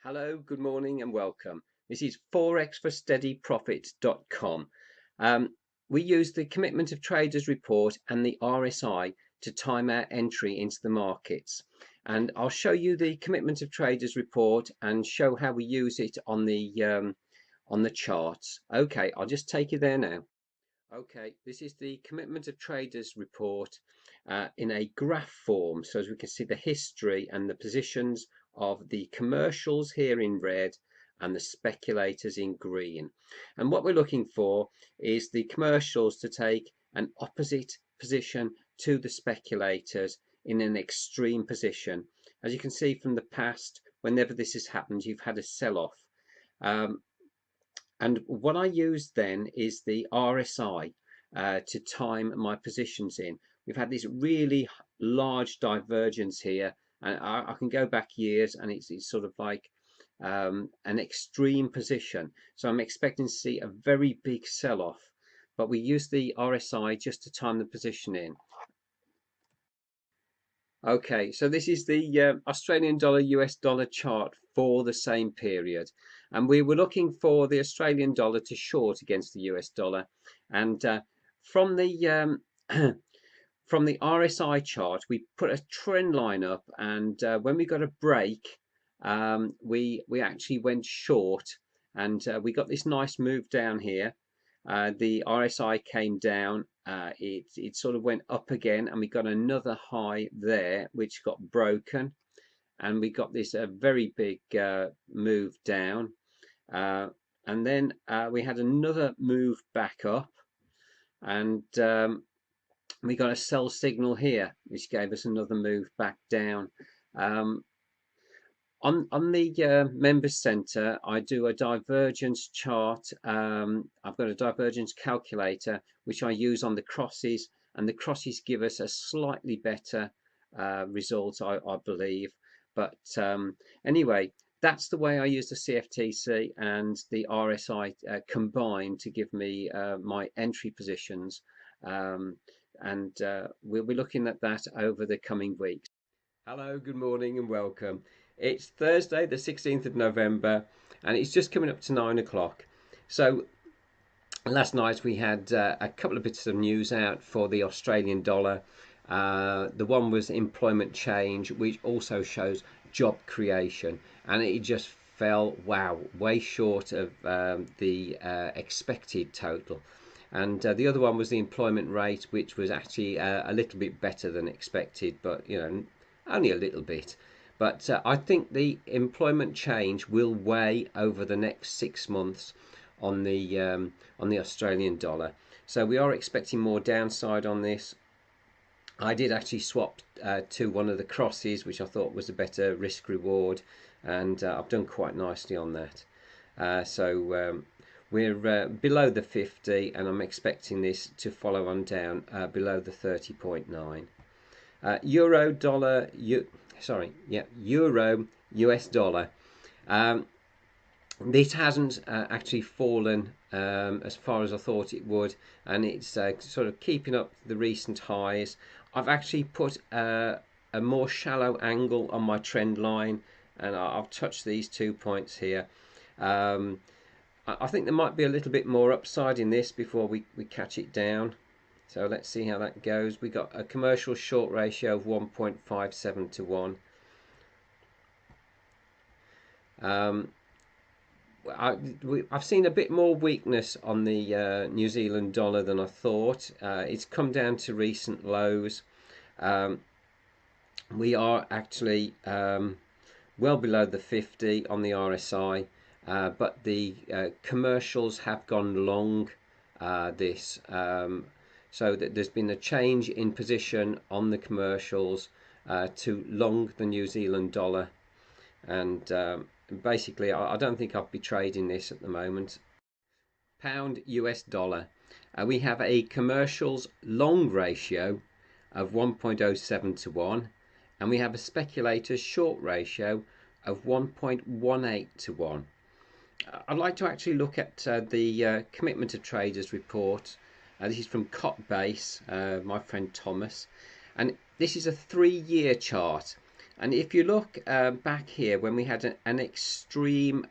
Hello, good morning and welcome. This is forexforsteadyprofits.com. We use the Commitment of Traders report and the RSI to time our entry into the markets. And I'll show you the Commitment of Traders report and show how we use it on the charts. Okay, I'll just take you there now. Okay, this is the Commitment of Traders report in a graph form. So as we can see the history and the positions of the commercials here in red and the speculators in green. And what we're looking for is the commercials to take an opposite position to the speculators in an extreme position. As you can see from the past, whenever this has happened, you've had a sell-off. And what I use then is the RSI to time my positions in. We've had this really large divergence here, and I can go back years, and it's sort of like an extreme position. So I'm expecting to see a very big sell-off, but we use the RSI just to time the position in. Okay, so this is the Australian dollar US dollar chart for the same period, and we were looking for the Australian dollar to short against the US dollar, and from the from the RSI chart we put a trend line up, and when we got a break, we actually went short, and we got this nice move down here. The RSI came down, it sort of went up again, and we got another high there which got broken, and we got this very big move down, and then we had another move back up, and we got a sell signal here which gave us another move back down. On the members center, I do a divergence chart. I've got a divergence calculator which I use on the crosses, and the crosses give us a slightly better result, I believe. But anyway, that's the way I use the CFTC and the RSI combined to give me my entry positions, and we'll be looking at that over the coming weeks. Hello, good morning and welcome. It's Thursday, the 16th of November, and it's just coming up to 9 o'clock. So last night we had a couple of bits of news out for the Australian dollar. The one was employment change, which also shows job creation, and it just fell, wow, way short of the expected total. And the other one was the employment rate, which was actually a little bit better than expected, but only a little bit. But I think the employment change will weigh over the next 6 months on the Australian dollar. So we are expecting more downside on this. I did actually swap to one of the crosses, which I thought was a better risk reward, and I've done quite nicely on that. So we're below the 50, and I'm expecting this to follow on down below the 30.9. Euro dollar, Euro US dollar. This hasn't actually fallen as far as I thought it would, and it's sort of keeping up the recent highs. I've actually put a more shallow angle on my trend line, and I've touched these 2 points here. I think there might be a little bit more upside in this before we catch it down. So let's see how that goes. We got a commercial short ratio of 1.57 to 1. I've seen a bit more weakness on the New Zealand dollar than I thought. It's come down to recent lows. We are actually well below the 50 on the RSI, but the commercials have gone long this. So that there's been a change in position on the commercials to long the New Zealand dollar, and basically I don't think I'll be trading this at the moment. Pound US dollar, we have a commercials long ratio of 1.07 to 1, and we have a speculator's short ratio of 1.18 to 1. I'd like to actually look at the Commitment of Traders report. This is from Cotbase, my friend Thomas, and this is a 3-year chart. And if you look back here when we had an extreme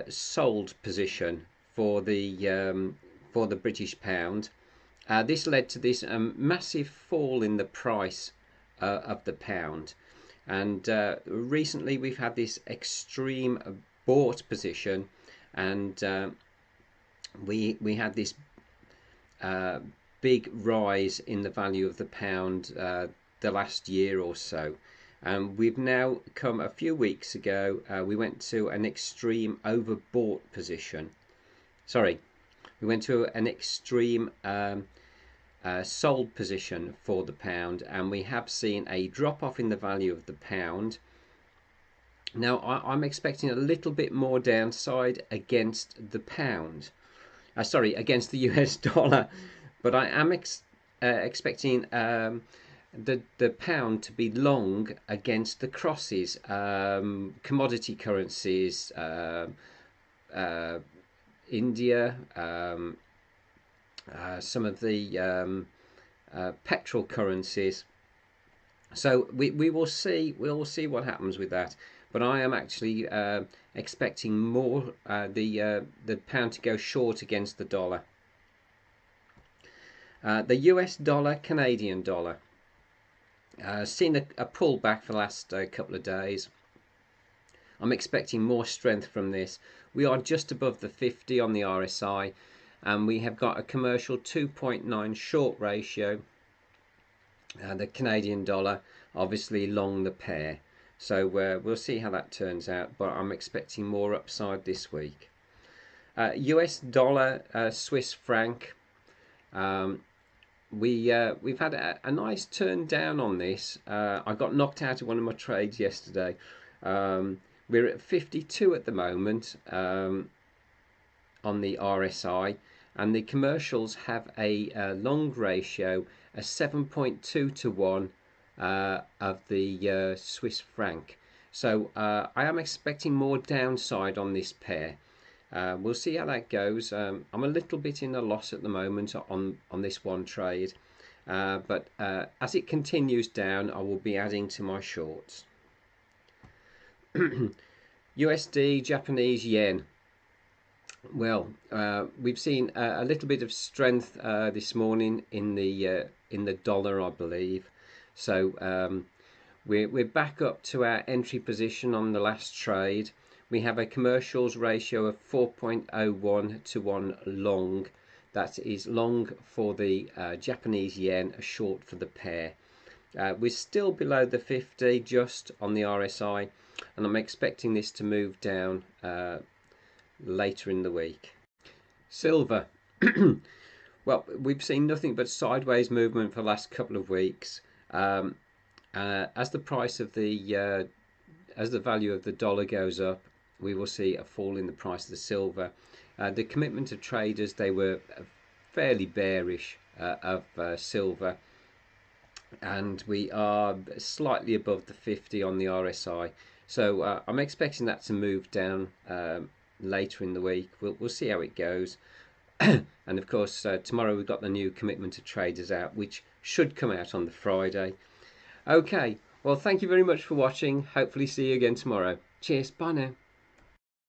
sold position for the British pound, this led to this massive fall in the price of the pound. And recently we've had this extreme bought position, and we had this uh, big rise in the value of the pound the last year or so. And we've now come a few weeks ago, we went to an extreme overbought position. Sorry, we went to an extreme sold position for the pound, and we have seen a drop off in the value of the pound. Now I'm expecting a little bit more downside against the pound. Sorry, against the US dollar, but I am expecting the pound to be long against the crosses, commodity currencies, uh, India, some of the petrol currencies. So we will see what happens with that. But I am actually expecting more the pound to go short against the dollar. The US dollar, Canadian dollar, seen a pullback for the last couple of days. I'm expecting more strength from this. We are just above the 50 on the RSI, and we have got a commercial 2.9 short ratio. The Canadian dollar obviously long the pair, so we'll see how that turns out, but I'm expecting more upside this week. US dollar, Swiss franc, we've had a nice turn down on this. I got knocked out of one of my trades yesterday. We're at 52 at the moment on the RSI, and the commercials have a long ratio, a 7.2 to 1 of the Swiss franc. So I am expecting more downside on this pair. We'll see how that goes. I'm a little bit in a loss at the moment on this one trade, but as it continues down, I will be adding to my shorts. USD, Japanese yen. Well, we've seen a little bit of strength this morning in the dollar, I believe. So we're back up to our entry position on the last trade. We have a commercials ratio of 4.01 to 1 long. That is long for the Japanese yen, a short for the pair. We're still below the 50 just on the RSI, and I'm expecting this to move down later in the week. Silver. Well, we've seen nothing but sideways movement for the last couple of weeks. As the price of the as the value of the dollar goes up, we will see a fall in the price of the silver. The commitment of traders, they were fairly bearish of silver, and we are slightly above the 50 on the RSI. So I'm expecting that to move down later in the week. We'll see how it goes. And of course, tomorrow we've got the new commitment of traders out, which should come out on the Friday. Okay, well, thank you very much for watching. Hopefully see you again tomorrow. Cheers, bye now.